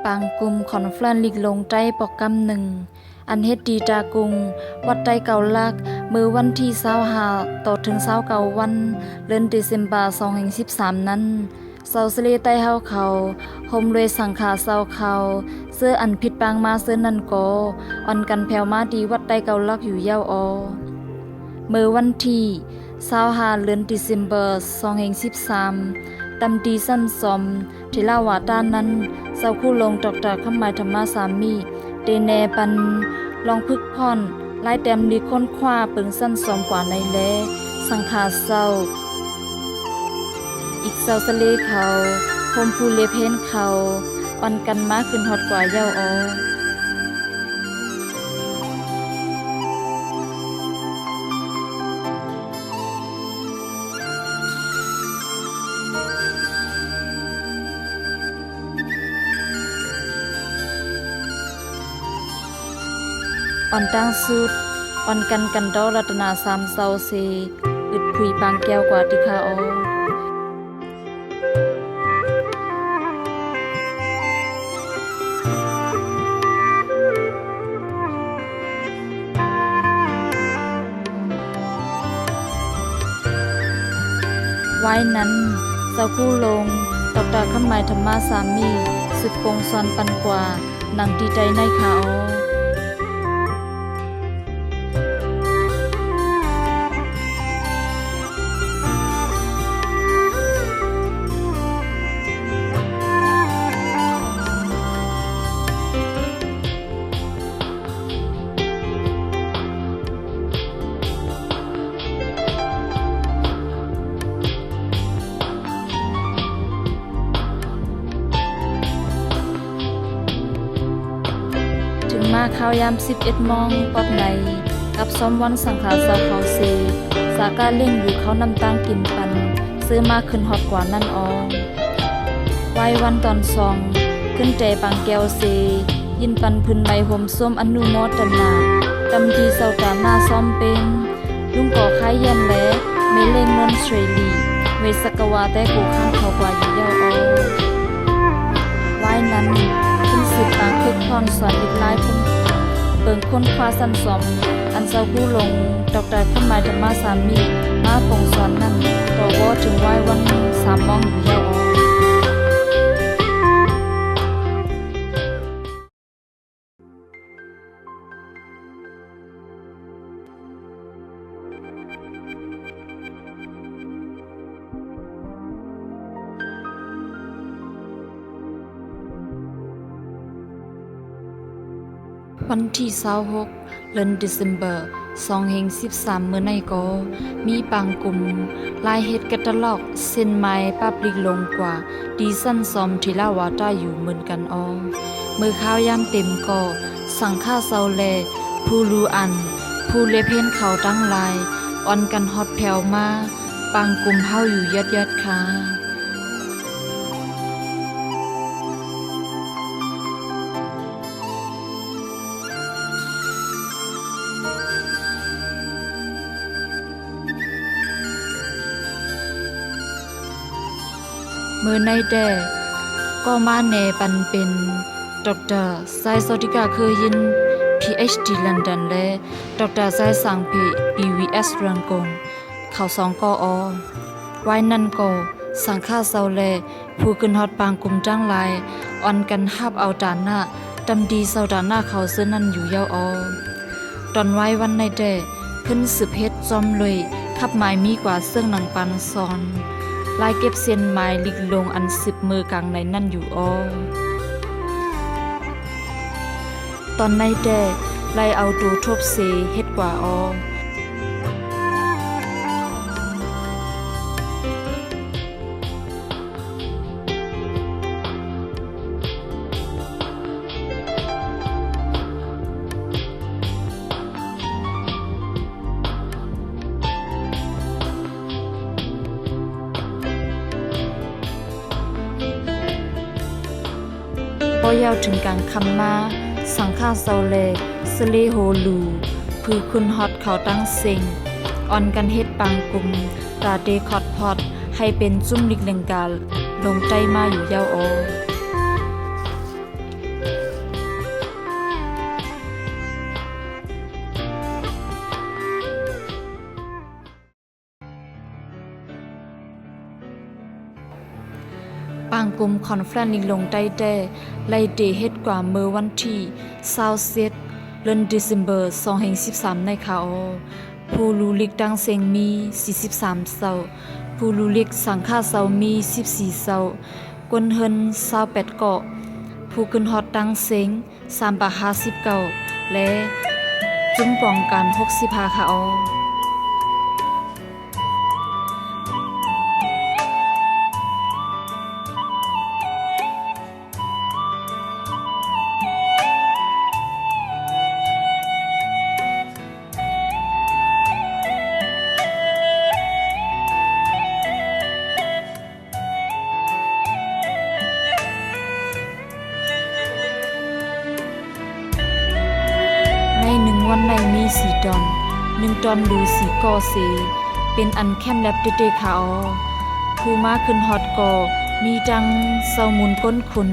ปางกุมคอนเฟลนลิกลงใจปอกกำหนึ่งอันเฮ็ดดีจากุงวัดใจเก่าลักมือวันที่25ต่อถึง29วันเดือนเดซบา2013นั้นเซาสเลใต้เฮาเขาห่มเลยสังขาเซาเขาเสื้ออันผิดปางมาเสื้อนันโกอ่อนกันแผ่วมาดีวัดใต้เก่าลักอยู่ยาวอมือวันที่25เดือนเดซบา2013ตำดีสั้นสมทิลาวาด้านนั้นเซาคู่ลงดอกตาคำหมายธรรมสามีเตแนปันลองพึกพรไล่แต้มดีค้นคว้าเปิงสั้นสมกว่าในแลสังขาเศร้าอีกเศร้าสะเลเขาพมพูเลเพนเขาปันกันมาขึ้นฮอดกว่าเย้าออ่อนตั้งสุดอ่อนกันดอรัตนาสามเศร้าเซอึดผุยปางแก้วกว่าติคาอไว้นั้นเจ้าคู่ลงดอกดาคำหมายธรรมสามีสึกปงซอนปันกว่านังดีใจในขาอมาข้าวยาม11 มองปอดในกับซ้อมวันสังขาเศร้าเขาเซสากาเล่งอยู่เขานำตังกินปันซื้อมาขึ้นฮอดกว่านั่นไว้วันตอน2ขึ้นใจปางแก้วเซยินปันพื้นใบห่มส้มอนุโมทนาตำดีเศร้าตาหน้าซ้อมเป็นลุงก่อคายเย็นและเมเล่งนนเทรลีเวสกวาแต่กูข้างเขากว่าอยู่เย้าไว้นั้นขึ้นสืบปางคึกพรสอนอีกหลายพุ่มเปิงค้นคว้าสันสมอันเศร้าผู้ลงดอกดาข้ามหมายธรรมสามีมาปงสอนนั่นต่อวอถึงไว้วัน3 มองอยู่ยาววันที่26เดือนเดซบา2013เมื่อในก็มีปางกลุ่มลายเฮ็ดกะตะลอกเส้นไม้ปับลิกลงกว่าดีสั้นซอมที่ลาวาต้าอยู่เหมือนกันมือข้าวยามเต็มก็สังฆาเซาแลผู้รู้อันผู้เลเพนเขาตั้งลายอ่อนกันฮอดแผ่วมาปางกลุ่มเฮาอยู่ยัดค่ะเมื่อในแด่ก็มาแนปันเป็นดร.ไซโซติกาเคยยิน PhD ลอนดอนและดร.ไซสังเพ BVS รังกงเขา2กอไว้นั่นก็สังฆาเซาแลผู้ขึ้นฮอดปางกลุ่มจังหลายอ่อนกันฮับเอาดานหน้าดำดีเซาดานหน้าเขาซื้อนั่นอยู่ยาวตอนไว้วันในแด่ขึ้นสืบเฮ็ดจอมเลยขับหมายมีกว่าเสื่องหนังปันซอนลายเก็บเส้นไม้ลิกลงอัน10 มือกลางในนั่นอยู่ตอนในแด่ไล่เอาดูทบเซเฮ็ดกว่าพอยาวถึงกลางคำมาสังฆาเซาเลสเลโฮลูพือคุณฮอตเขาตั้งเซ็งอ่อนกันเฮ็ดปางกลุ่มตาเดคอดพอดให้เป็นจุ่มลิกเลงกาลงใจมาอยู่ยาว ปางกุมคอนเฟรนซ์ลิงลงใต้แต่ไล่เดเฮ็ดกว่าเมื่อวันที่27เดือนเดซ 2013ในเขาผู้รู้ลิกดังเสียงมี43เซาผู้รู้ลิกสังฆาเซามี14เซากวนเฮิน28เกาะผู้ขึ้นฮอดดังเสียง350เกาและจุ้มป้องกัน65ค่ะใน1วันในมี4ตอน1ตอนหรือ4กอเสเป็นอันแคมแลบเตๆค่ะผู้มาขึ้นฮอดก็มีจังเซามุนก้นคุณ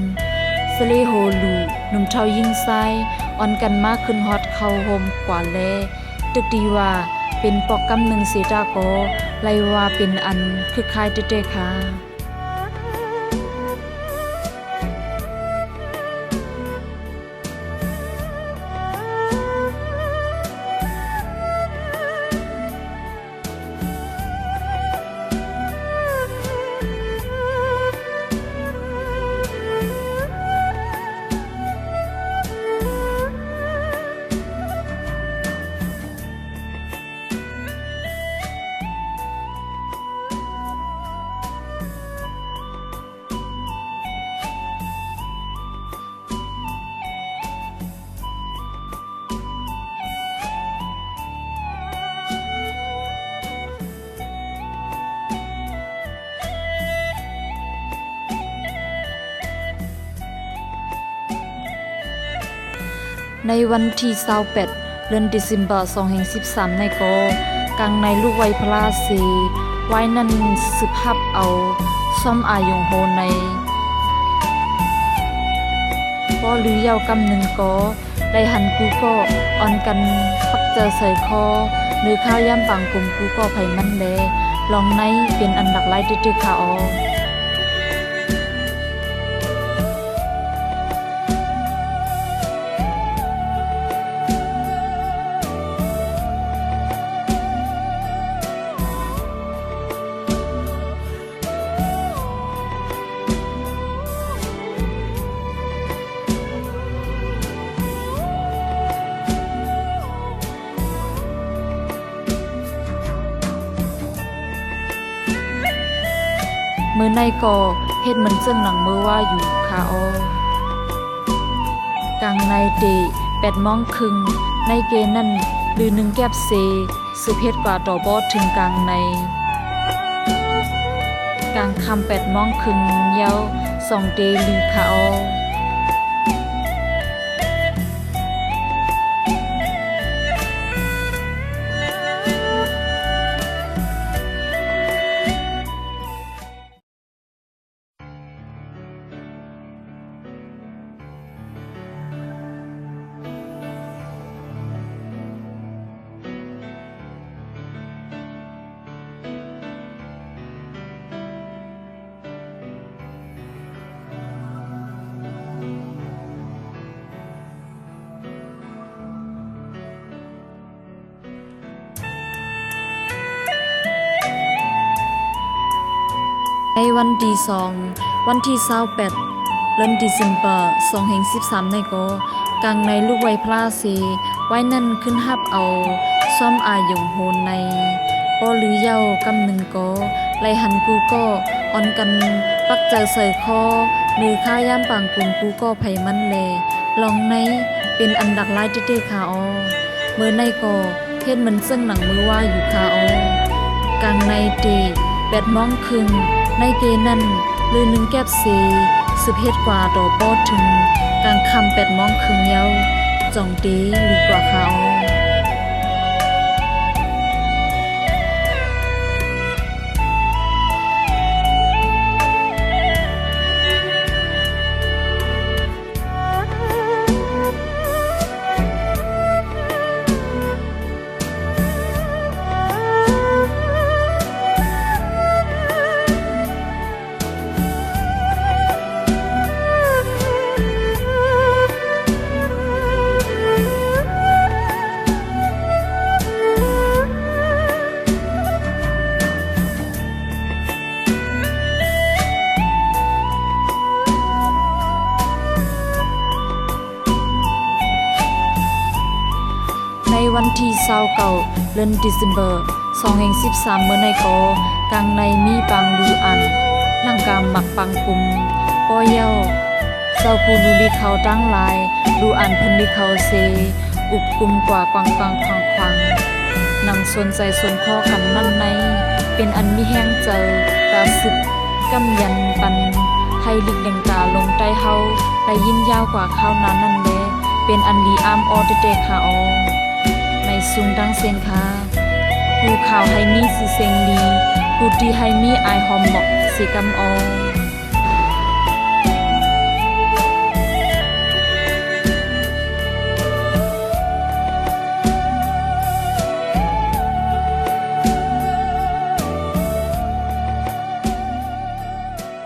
สเลโฮลูหนุ่มเทายิ่งซ้ายอ่อนกันมาขึ้นฮอดเข้าโฮมกว่าแลตึกดีว่าเป็นปอกกำหนึ่งเสตาก็ไลว่าเป็นอันคือคายเตๆค่ะในวันที่28เดือนเดซ 2013ในก็กลางในลูกไวพลาเสไว้นั่นสืบหับเอาซ่อมอายงโฮในก็หรือยาวกำหนึ่งก็ได้หันกูก็อ่อนกันปักเจอใส่คอหรือข้าวย่ำปังกลุ่มกูก็ไผมันแลลองในเป็นอันดักไล่ตึกๆค่ะมือในก็เฮ็ดเหมือนเจิงหนังมือว่าอยู่ค่ะกลางในเด8 โมงครึ่งในเกนั่นหรือ1แก็บเซสืบเฮ็ดกว่าต่อบอดถึงกลางในกลางค่ำ8 โมงครึ่งยาว2เดลือค่ะในวันที่2วันที่28เดือนเดซ 2013ในก็กลางในลูกไวพลาเสไว้นั่นขึ้นหับเอาซ่อมอายงโฮนในปอหรือยาวกำหนึ่งก็ไลหันกูก็อ่อนกันปักเจอใส่คอหรือข้าย่ำปังกลุ่มกูก็ไผมันแลลองในเป็นอันดักไล่เต้ๆค่ะเมื่อในก็เฮ็ดมันซึ่งหนังมือว่าอยู่ค่ะกลางในเด8 โมงครึ่งในเกนั่นหรือ1แก็บเซสืบเฮ็ดกว่าต่อปอดถึงกลางค่ำ8 โมงครึ่งยาว2เดหรือกว่าค่ะ 29เดือนเดซ ember 2013เมื่อในก็กลางในมีปังดูอันหลังกามหมักปังกุมป้อยเย้าเจ้าผู้ดูลีเขาตั้งหลายดูอันเพิ่นลีเขาเซอุบกุมกว่ากวางควางนังสนใจสนข้อคำนั่นในเป็นอันมีแห้งเจอตาสึกกำยันปันให้ลิกแดงตาลงใต้เฮาได้ยินยาวกว่าข้าวนั้นนั่นแลเป็นอันลีอามออเตคาออในซุงดังเซนคาผู้ข่าวให้มีสิเซงดีผู้ที่ให้มีอายหอมเหมาะสิกำออ